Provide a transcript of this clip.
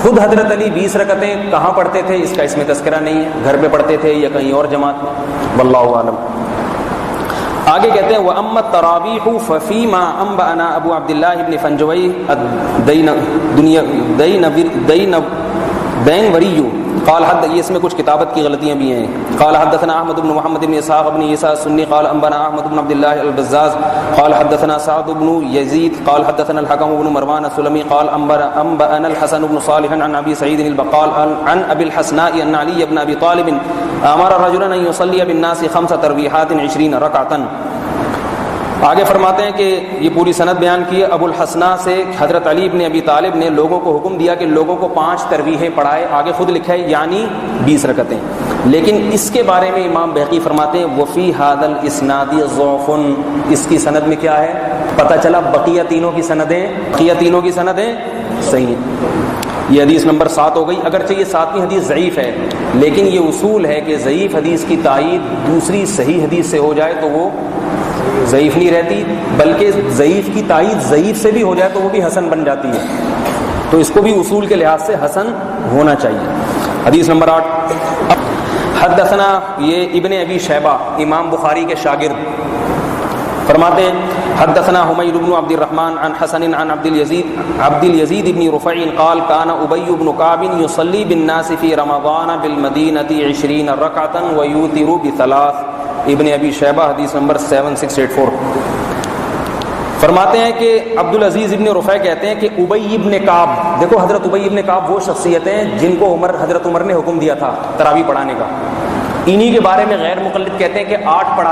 خود حضرت علی 20 رکعتیں کہاں پڑھتے تھے اس کا اس میں تذکرہ نہیں ہے، گھر پہ پڑھتے تھے یا کہیں اور جماعت میں، واللہ اعلم۔ آگے کہتے ہیں وَأَمَّا التَّرَاوِيحُ فَفِيمَا أَنبَأَنَا أَبُو عَبْدِ اللَّهِ بْنِ فَنْجُوَيْ الدَّيْنَوَرِيُّ قال حد، یہ اس میں کچھ کتابت کی غلطیاں بھی ہیں۔ قال حدثنا احمد بن محمد بن اسحاق بن عیسیٰ السنی قال انبانا احمد بن عبد الله البزاز قال حدثنا سعد بن يزيد قال حدثنا الحكم بن مروان السلمي قال انبانا الحسن بن صالح عن ابي سعيد البقال عن ابي الحسناء ان علي بن ابي طالب امر رجلا ان يصلي بالناس 5 تراويحات 20 ركعه۔ آگے فرماتے ہیں کہ یہ پوری سند بیان کی ہے، ابو الحسناء سے حضرت علی بن ابی طالب نے لوگوں کو حکم دیا کہ لوگوں کو 5 تراویحیں پڑھائے، آگے خود لکھا ہے یعنی 20 رکعتیں۔ لیکن اس کے بارے میں امام بہقی فرماتے ہیں وفی ھذا الاسناد ضعف، اس کی سند میں کیا ہے؟ پتہ چلا بقیہ تینوں کی سندیں صحیح ہیں۔ یہ حدیث نمبر 7 ہو گئی، اگرچہ یہ 7ویں حدیث ضعیف ہے، لیکن یہ اصول ہے کہ ضعیف حدیث کی تائید دوسری صحیح حدیث سے ہو جائے تو وہ ضعیف نہیں رہتی، بلکہ ضعیف کی تائید ضعیف سے بھی ہو جائے تو وہ بھی حسن بن جاتی ہے، تو اس کو بھی اصول کے لحاظ سے حسن ہونا چاہیے۔ حدیث نمبر 8 حدثنا، یہ ابن ابی شیبہ امام بخاری کے شاگرد فرماتے ہیں حدثنا حمید بن عبد الرحمن عن حسن عن عبد اليزيد بن رفع قال كان ابي بن كعب يصلي بالناس في رمضان بالمدينة 20 ركعة ويوتر ب3۔ ابن ابی شیبہ حدیث نمبر 7684 فرماتے ہیں کہ عبدالعزیز ابن رفع کہتے ہیں کہ ابی ابن کعب، دیکھو حضرت ابی ابن کعب وہ شخصیتیں جن کو حضرت عمر نے حکم دیا تھا تراویح پڑھانے کا، انہی کے بارے میں غیر مقلد کہتے ہیں کہ 8 پڑھاتے